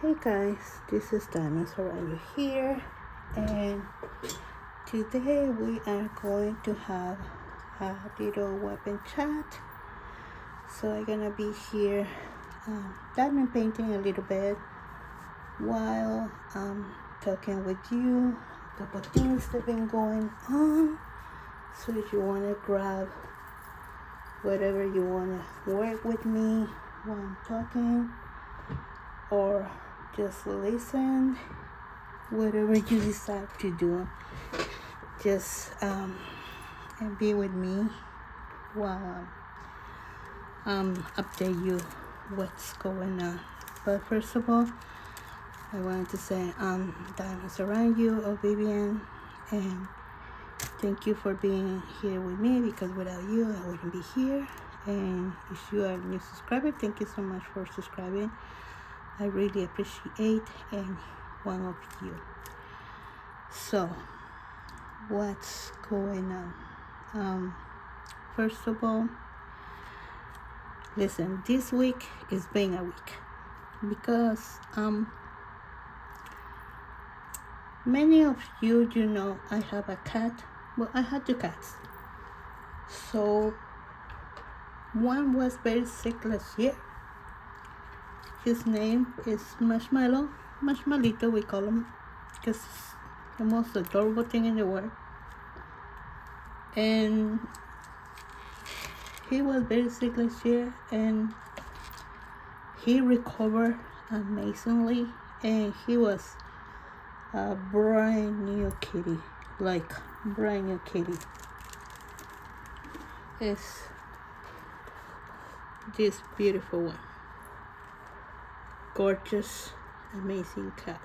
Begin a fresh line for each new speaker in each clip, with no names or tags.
Hey guys, this is Diamonds Around You here, and today we are going to have a little weapon chat. So I'm gonna be here diamond painting a little bit while talking with you. A couple things that have been going on. So if you wanna grab whatever you wanna work with me while I'm talking, or just listen, whatever you decide to do, just and be with me while update you what's going on. But first of all, I wanted to say Diamonds Around You of Vivian, and thank you for being here with me, because without you I wouldn't be here. And if you are a new subscriber, thank you so much for subscribing. I really appreciate and one of you. So, what's going on? First of all, listen, this week is being a week because many of you know I have a cat. Well, I had two cats. So one was very sick last year. His name is Marshmallito, we call him, because it's the most adorable thing in the world. And he was very sick last year, and he recovered amazingly, and he was a brand new kitty, like brand new kitty. It's this beautiful one, gorgeous, amazing cat,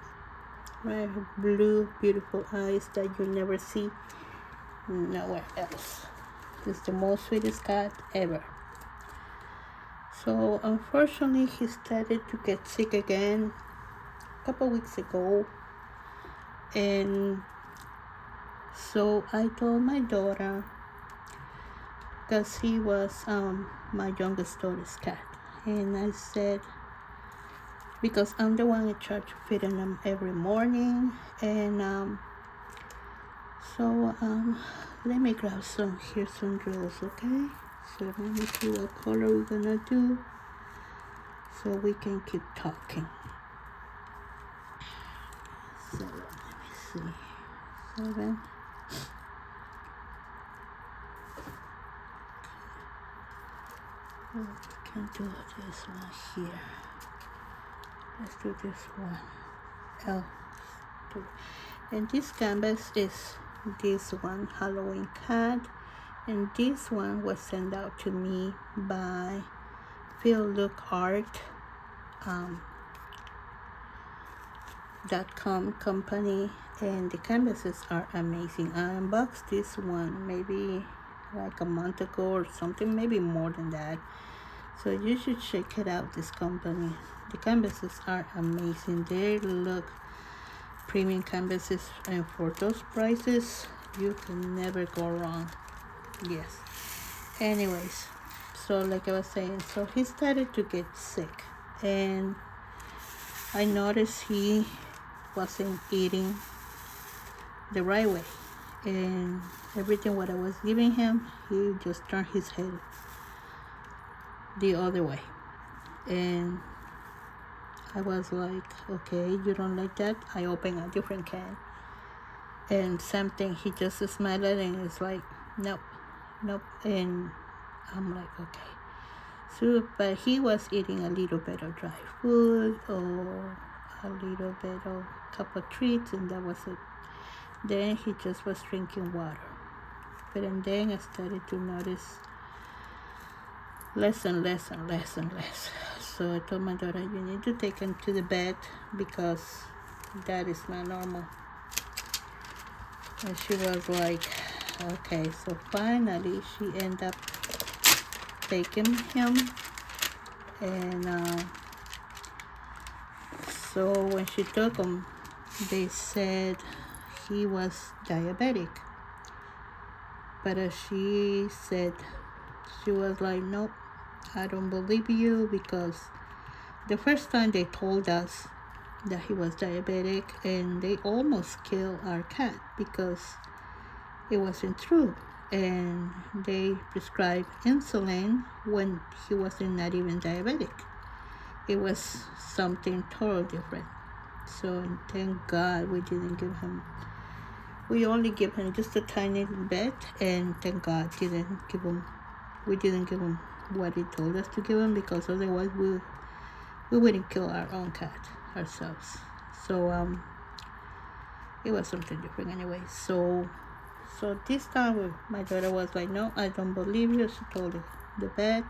right? Blue, beautiful eyes that you never see nowhere else. He's the most sweetest cat ever. So unfortunately, he started to get sick again a couple weeks ago, and so I told my daughter, because he was my youngest daughter's cat, and I said, because I'm the one in charge of feeding them every morning, and so let me grab some drills, okay? So let me see what color we're gonna do so we can keep talking. So let me see. 7. Oh, we can do this one here. Let's do this one. And this canvas is this one, Halloween cat, and this one was sent out to me by .com company, and the canvases are amazing. I unboxed this one maybe like a month ago or something, maybe more than that. So you should check it out, this company. The canvases are amazing. They look premium canvases, and for those prices you can never go wrong. Yes. Anyways, so like I was saying, so he started to get sick, and I noticed he wasn't eating the right way, and everything what I was giving him, he just turned his head the other way. And I was like, okay, you don't like that? I opened a different can, and same thing, he just smelled it and it's like, nope. And I'm like, okay. So, but he was eating a little bit of dry food or a little bit of cup of treats, and that was it. Then he just was drinking water. But then I started to notice less and less. So I told my daughter, you need to take him to the vet, because that is not normal. And she was like, okay. So finally she ended up taking him, and so when she took him, they said he was diabetic. But as she said, she was like, nope, I don't believe you, because the first time they told us that he was diabetic, and they almost killed our cat because it wasn't true. And they prescribed insulin when he wasn't not even diabetic. It was something totally different. So thank God we didn't give him. We only give him just a tiny bit, and thank God didn't give him. We didn't give him what he told us to give him, because otherwise we wouldn't kill our own cat ourselves. So it was something different anyway. So this time my daughter was like, no, I don't believe you. She told the vet,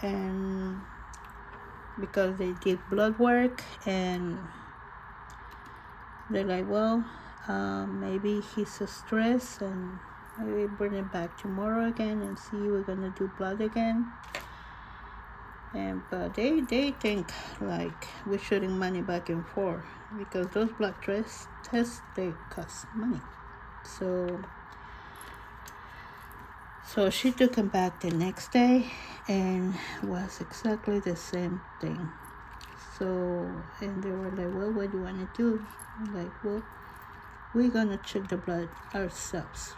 and because they did blood work, and they're like, well, maybe he's so stressed, and maybe bring him back tomorrow again and see, we're gonna do blood again. And but they think like we're shooting money back and forth, because those blood tests they cost money. So she took him back the next day, and was exactly the same thing. So, and they were like, well, what do you want to do? I'm like, well, we're gonna check the blood ourselves.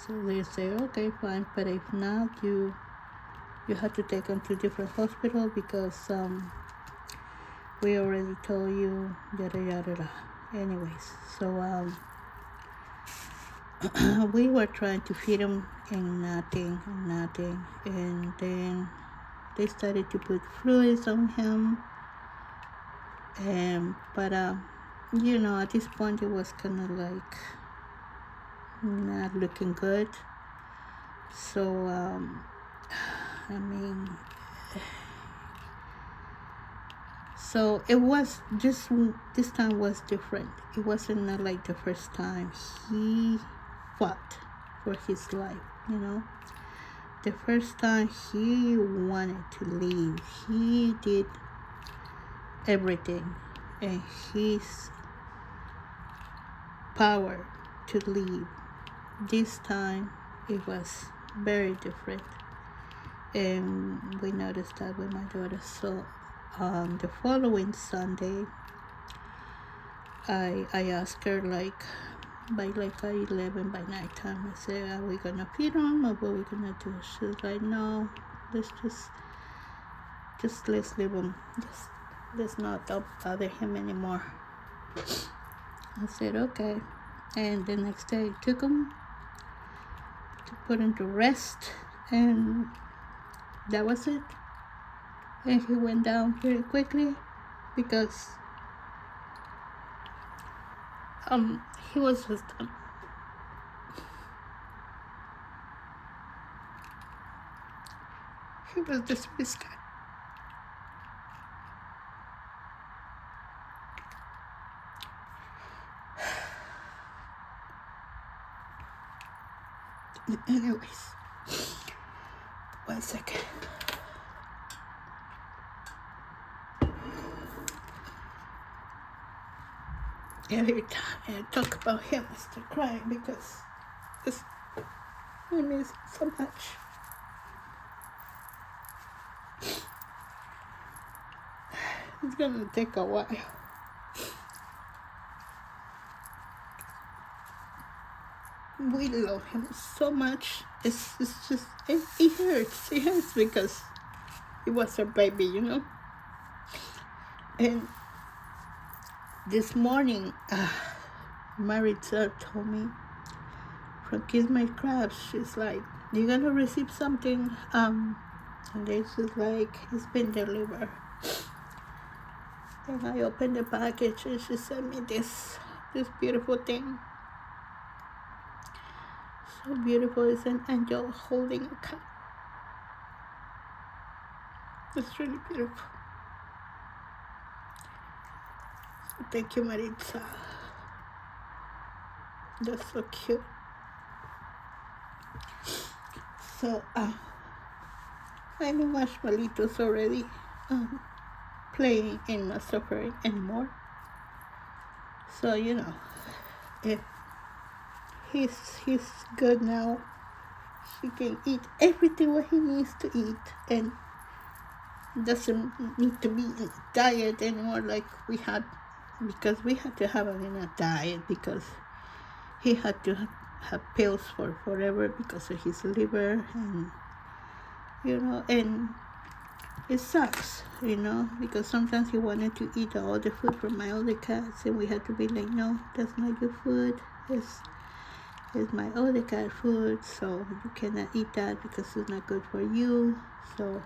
So they say, okay, fine, but if not, you have to take him to a different hospital, because we already told you, yada yada yada. Anyways, so we were trying to feed him, and nothing, and then they started to put fluids on him, but at this point it was kind of like not looking good. So I mean, so it was just, this time was different. It wasn't not like the first time. He fought for his life, The first time he wanted to leave. He did everything in his power to leave. This time it was very different, and we noticed that with my daughter. So on the following Sunday, I asked her, like by 11 by night time, I said, are we gonna feed him, or what are we gonna do? She was like, no, let's let's leave him, let's not bother him anymore. I said, okay. And the next day I took him to put him to rest, and that was it. And he went down very quickly, because he was just he was the sweetest guy. Anyways, 1 second. Every time I talk about him, I start crying, because I miss him so much. It's gonna take a while. We love him so much. It's just, it hurts. It hurts because he was our baby, And this morning, Maritza told me from Kiss My Crabs, she's like, you're gonna receive something, and then she's like, it's been delivered. And I opened the package, and she sent me this beautiful thing. So beautiful. It's an angel holding a cat. It's really beautiful. So thank you, Maritza. That's so cute. So I know Marshmallows already playing and not suffering anymore. So if he's good now, he can eat everything what he needs to eat, and doesn't need to be in a diet anymore like we had, because we had to have him in a diet because he had to have pills for forever because of his liver, and and it sucks, because sometimes he wanted to eat all the food from my other cats, and we had to be like, no, that's not your food. It's my other cat food, so you cannot eat that because it's not good for you. So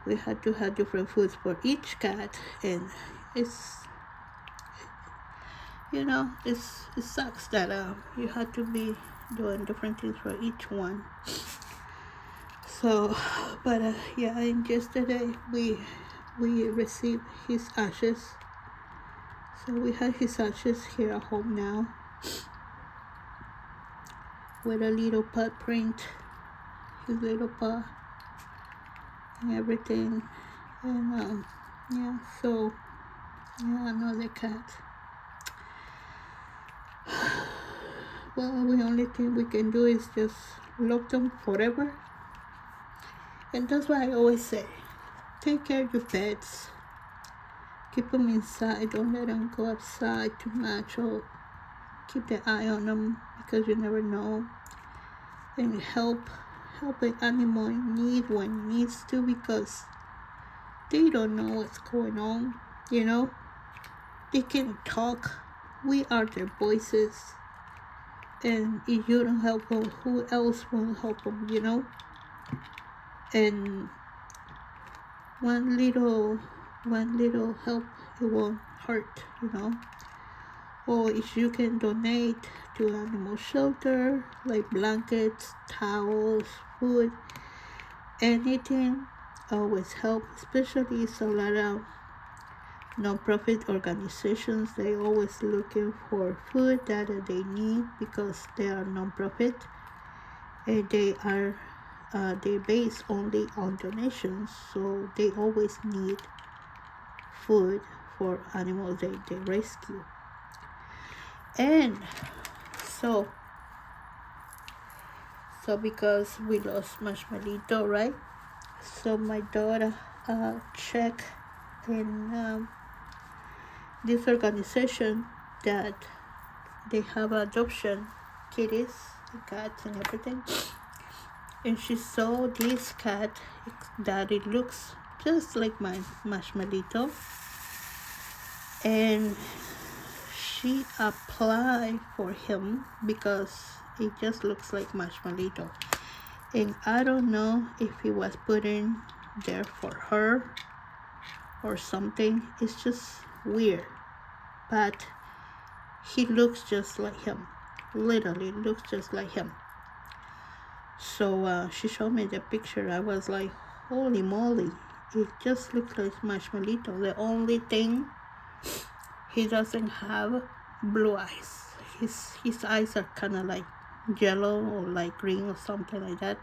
we had to have different foods for each cat, and it's it sucks that you had to be doing different things for each one. So, but yeah, and yesterday we received his ashes. So we have his ashes here at home now, with a little paw print, his little paw, and everything. And yeah, so yeah, another cat. Well, the only thing we can do is just lock them forever. And that's why I always say, take care of your pets. Keep them inside. Don't let them go outside too much, or keep the eye on them, because you never know. And help an animal in need when it needs to, because they don't know what's going on. They can talk. We are their voices. And if you don't help them, who else will help them, And one little help, it won't hurt, Or if you can donate to animal shelter, like blankets, towels, food, anything always help. Especially it's a lot of non-profit organizations. They always looking for food that they need, because they are non-profit, and they base only on donations, so they always need food for animals they rescue. And so because we lost Marshmallow, right? So my daughter checked in this organization that they have adoption kitties, cats, and everything. And she saw this cat that it looks just like my Marshmallow, and she applied for him because it just looks like Marshmallow. And I don't know if he was put in there for her or something. It's just weird, but he looks just like him. Literally looks just like him. So she showed me the picture. I was like, holy moly, it just looks like Marshmallow. The only thing, he doesn't have blue eyes. His eyes are kind of like yellow or like green or something like that.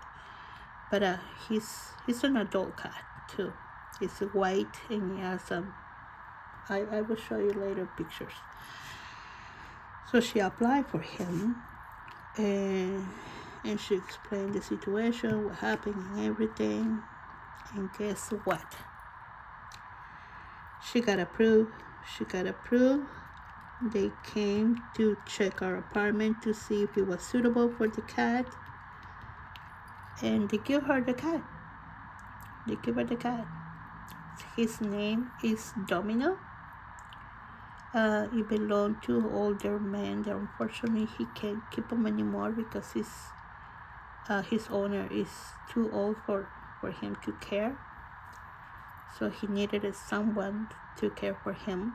But he's an adult cat too. He's white, and he has I will show you later pictures. So she applied for him, and she explained the situation, what happened, and everything. And guess what? She got approved. They came to check our apartment to see if it was suitable for the cat, and they give her the cat. His name is Domino. It belonged to an older man that unfortunately he can't keep him anymore because his owner is too old for him to care. So he needed someone to care for him.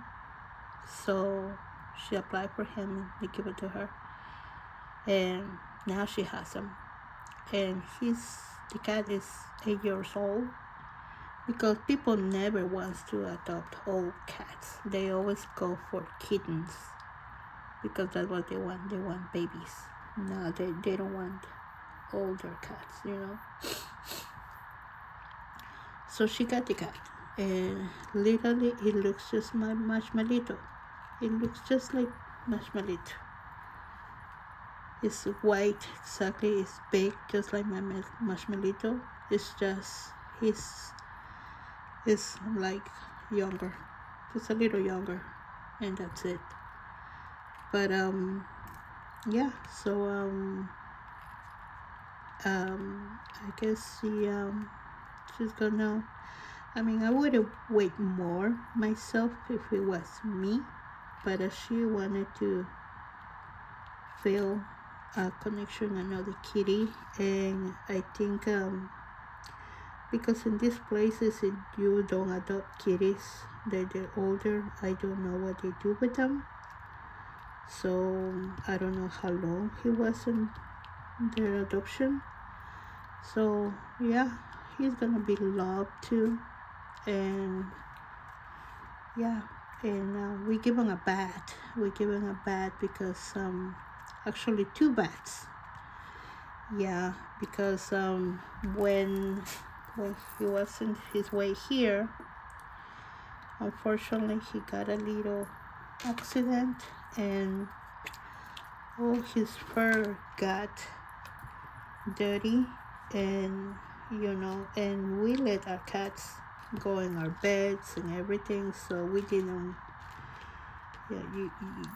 So she applied for him, and they give it to her. And now she has him. And the cat is 8 years old, because people never want to adopt old cats. They always go for kittens, because that's what they want. They want babies. No, they don't want older cats, So she got the cat, and literally it looks just like Marshmallow. It looks just like Marshmallow. It's white, exactly. It's big, just like my Marshmallow. It's just his is like younger, just a little younger, and that's it. But yeah. So I guess she's gonna. I mean, I would have wait more myself if it was me, but she wanted to feel a connection, another kitty, and I think because in these places if you don't adopt kitties, they're older. I don't know what they do with them, so I don't know how long he was in their adoption. So yeah, he's gonna be loved too, and yeah, and we give him a bat. We give him a bat because actually two bats. Yeah, because when he was in his way here, unfortunately he got a little accident and all his fur got dirty, and and we let our cats go in our beds and everything, so we didn't. Yeah,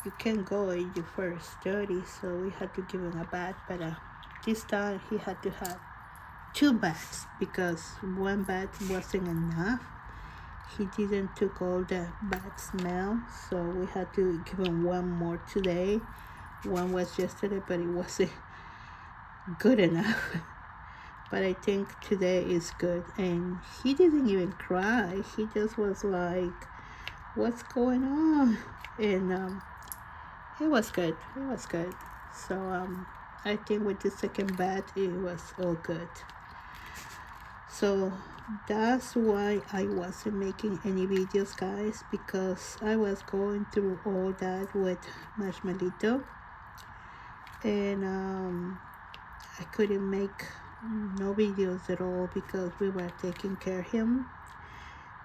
you can't go in your first dirty, so we had to give him a bath. But this time he had to have two baths because one bath wasn't enough. He didn't took all the bad smell, so we had to give him one more today. One was yesterday, but it wasn't good enough. But I think today is good, and he didn't even cry. He just was like, "What's going on?" And it was good. It was good. So I think with the second bath, it was all good. So that's why I wasn't making any videos, guys, because I was going through all that with Marshmallow, and I couldn't make no videos at all because we were taking care of him.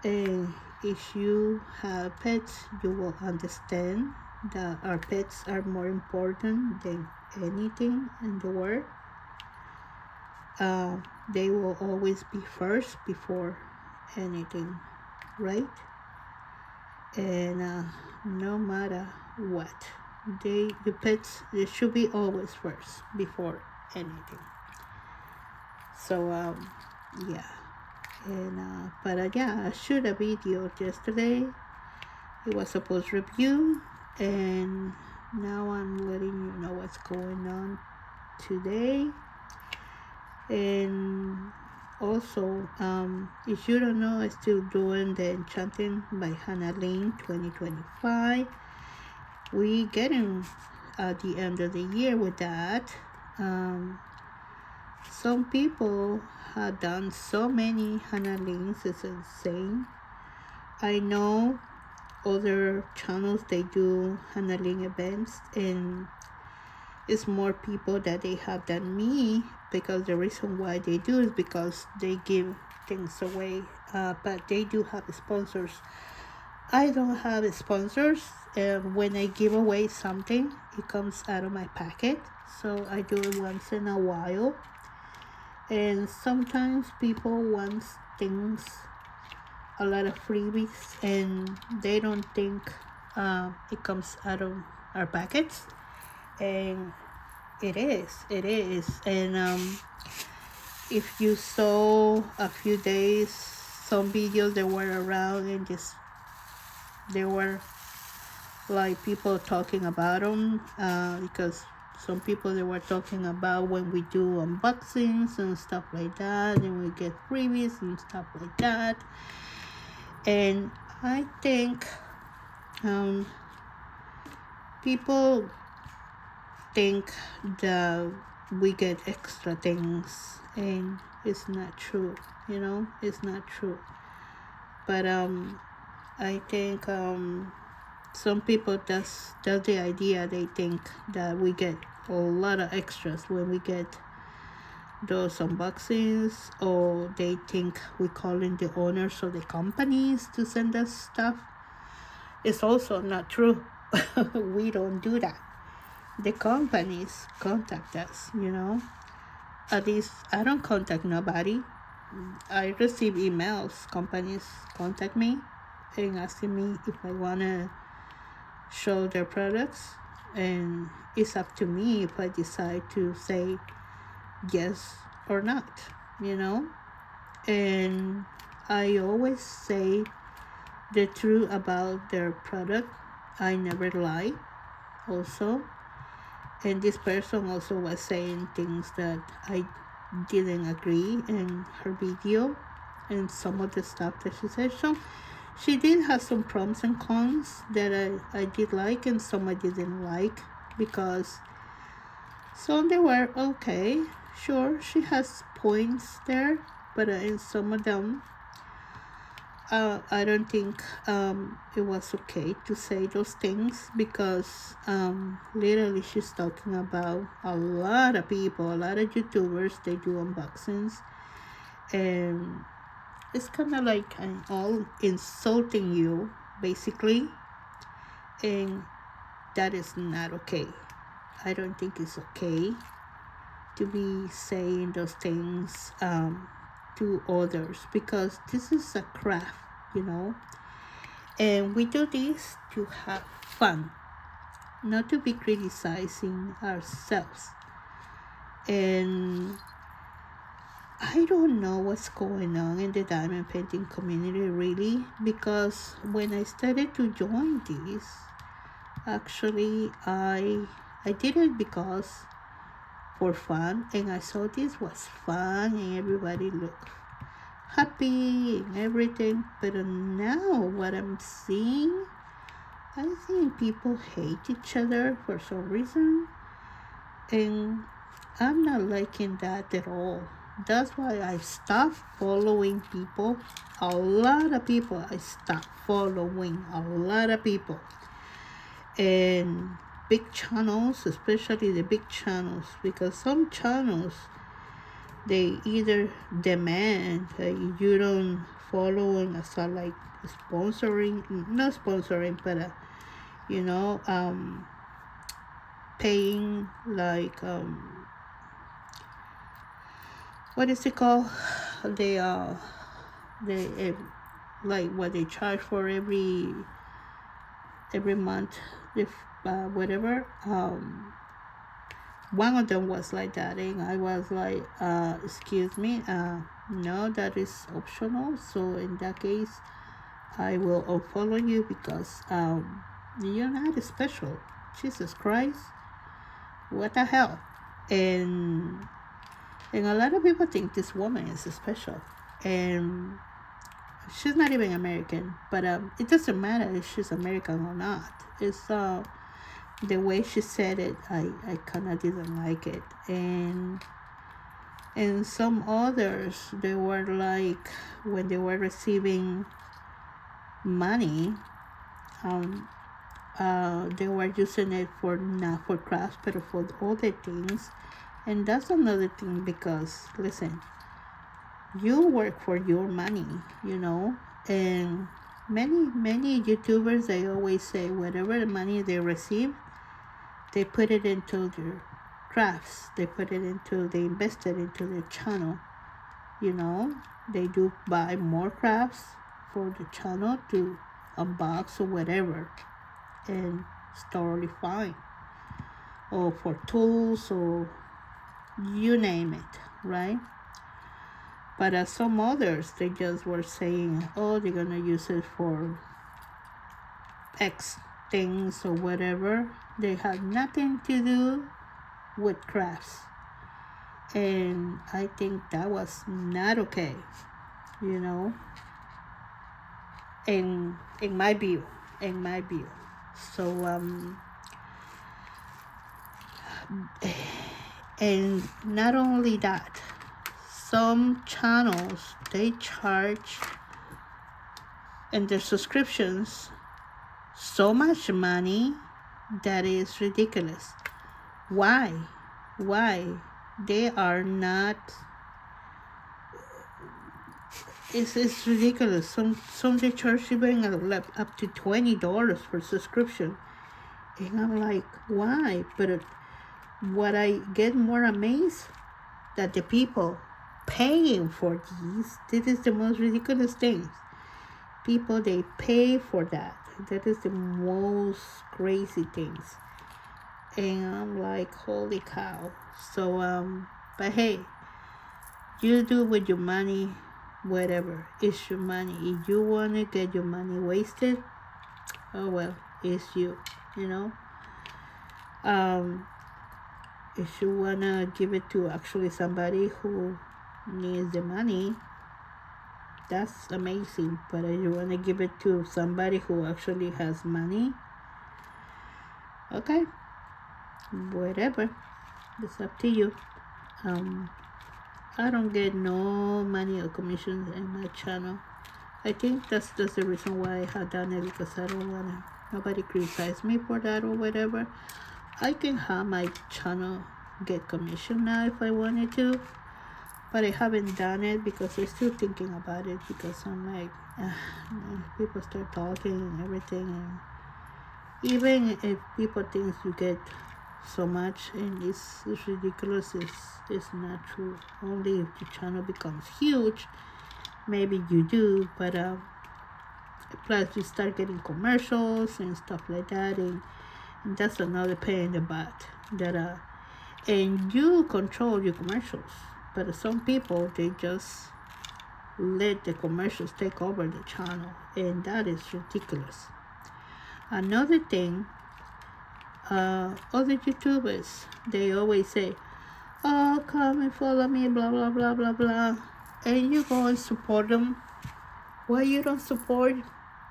And if you have pets, you will understand that our pets are more important than anything in the world. They will always be first before anything, right? And no matter what, the pets, they should be always first before anything. So yeah. And but yeah, I shoot a video yesterday. It was supposed to review, and now I'm letting you know what's going on today. And also, if you don't know, I'm still doing the Enchanting by Hannah Lane 2025. We getting at the end of the year with that. Some people have done so many Hannah Lanes, it's insane. I know other channels, they do Hannah Lane events, and it's more people that they have than me, because the reason why they do is because they give things away, but they do have sponsors. I don't have sponsors, and when I give away something, it comes out of my pocket, so I do it once in a while. And sometimes people want things, a lot of freebies, and they don't think it comes out of our pockets, and it is. And if you saw a few days, some videos that were around, and just there were like people talking about them, because some people, they were talking about when we do unboxings and stuff like that, and we get freebies and stuff like that. And I think people think that we get extra things, and it's not true. It's not true. But I think some people, that's the idea. They think that we get a lot of extras when we get those unboxings, or they think we calling the owners of the companies to send us stuff. It's also not true. We don't do that. The companies contact us. At least I don't contact nobody. I receive emails. Companies contact me and asking me if I want to show their products, and it's up to me if I decide to say yes or not, you know. And I always say the truth about their product. I never lie also. And this person also was saying things that I didn't agree in her video and some of the stuff that she said. So she did have some pros and cons that I did like and some I didn't like, because some they were okay. Sure, she has points there, but in some of them, I don't think it was okay to say those things, because literally she's talking about a lot of people, a lot of YouTubers. They do unboxings, and it's kind of like all insulting you, basically, and that is not okay. I don't think it's okay to be saying those things to others, because this is a craft, you know, and we do this to have fun, not to be criticizing ourselves. And I don't know what's going on in the diamond painting community, really, because when I started to join this, actually I did it because for fun, and I saw this was fun and everybody looked happy and everything. But now what I'm seeing, I think people hate each other for some reason, and I'm not liking that at all. That's why I stopped following people. A lot of people I stopped following, a lot of people. And big channels, especially the big channels, because some channels, they either demand you don't follow and start like sponsoring, not sponsoring, but you know, paying like what is it called? They like what they charge for every month, if whatever. One of them was like that, and I was like, excuse me, no, that is optional. So in that case, I will unfollow you, because you're not special. Jesus Christ, what the hell? And a lot of people think this woman is special, and she's not even American. But it doesn't matter if she's American or not. It's the way she said it, I kind of didn't like it. And some others, they were like, when they were receiving money, they were using it for not for crafts but for other things. And that's another thing, because listen, you work for your money, you know. And many YouTubers, they always say whatever the money they receive, they put it into their crafts. They invested into their channel. You know, they do buy more crafts for the channel to unbox or whatever. And it's totally fine. Or for tools, or you name it, right? But some others, they just were saying, oh, they're going to use it for X things or whatever. They had nothing to do with crafts, and I think that was not okay, you know. In my view. So and not only that, some channels, they charge in their subscriptions so much money that is ridiculous. Why? They are not. It's ridiculous. Some they charge even up to $20 for subscription, and I'm like, why? But what I get more amazed, that the people paying for these. This is the most ridiculous things. People, they pay for that. That is the most crazy things. And I'm like, holy cow. So, but hey, you do with your money whatever. It's your money. If you want to get your money wasted, oh well, it's you, you know. If you want to give it to actually somebody who needs the money, that's amazing. But if you want to give it to somebody who actually has money, okay, whatever, it's up to you. I don't get no money or commissions in my channel. I think that's the reason why I have done it, because I don't want nobody criticize me for that or whatever. I can have my channel get commission now if I wanted to, but I haven't done it because I'm still thinking about it, because I'm like, people start talking and everything, and even if people think you get so much and it's ridiculous, it's not true. Only if the channel becomes huge, maybe you do, but plus you start getting commercials and stuff like that, and that's another pain in the butt. That and you control your commercials, but some people, they just let the commercials take over the channel, and that is ridiculous. Another thing, other YouTubers, they always say, oh, come and follow me, blah blah blah blah blah, and you go and support them. Why you don't support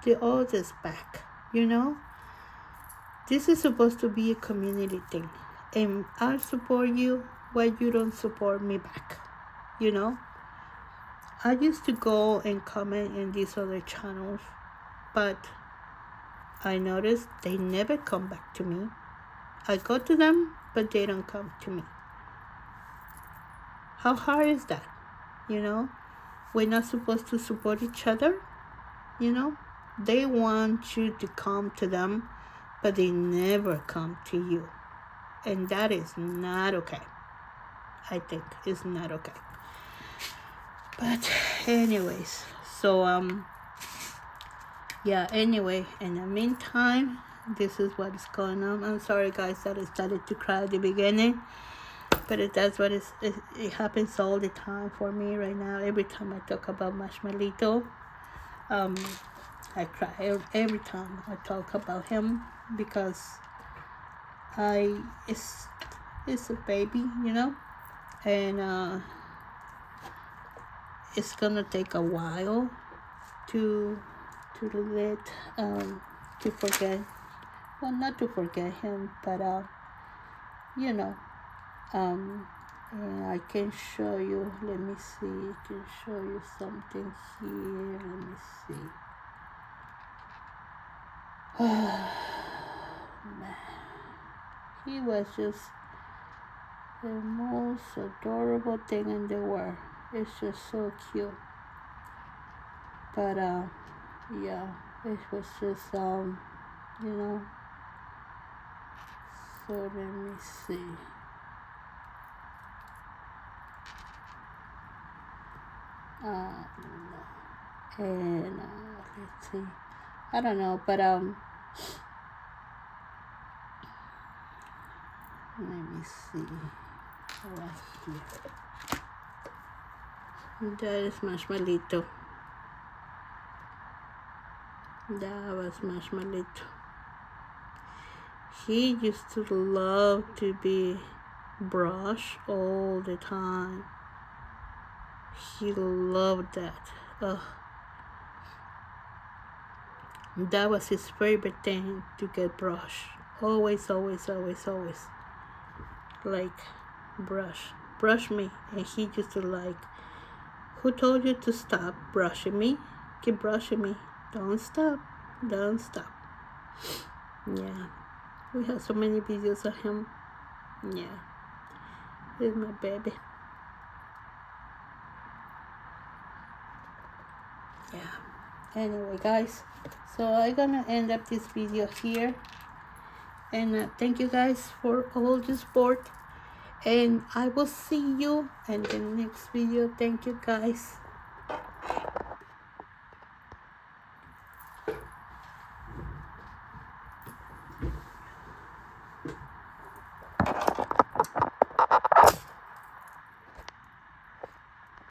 the others back? You know, this is supposed to be a community thing, and I support you. Why you don't support me back? You know, I used to go and comment in these other channels, but I noticed they never come back to me. I go to them, but they don't come to me. How hard is that? You know, we're not supposed to support each other. You know, they want you to come to them, but they never come to you. And that is not okay. I think it's not okay. But anyways, so yeah, anyway, in the meantime, this is what is going on. I'm sorry guys that I started to cry at the beginning, but that's what it happens all the time for me right now. Every time I talk about Marshmallow, I cry every time I talk about him, because it's a baby, you know, and it's gonna take a while to let to forget, well, not to forget him, but you know, and I can show you, let me see, I can show you something here, let me see. Man, he was just the most adorable thing in the world. It's just so cute. But yeah, it was just you know. So let me see. And let's see. I don't know, but let me see. Right here. That is Marshmallow. That was Marshmallow. He used to love to be brushed all the time. He loved that. That was his favorite thing, to get brushed. Always, always, always, always. Like, brush me. And he used to like, who told you to stop brushing me? Keep brushing me. Don't stop. Don't stop. Yeah. We have so many videos of him. Yeah. He's my baby. Yeah. Anyway, guys. So I'm gonna end up this video here. And thank you guys for all the support. and I will see you in the next video. Thank you guys.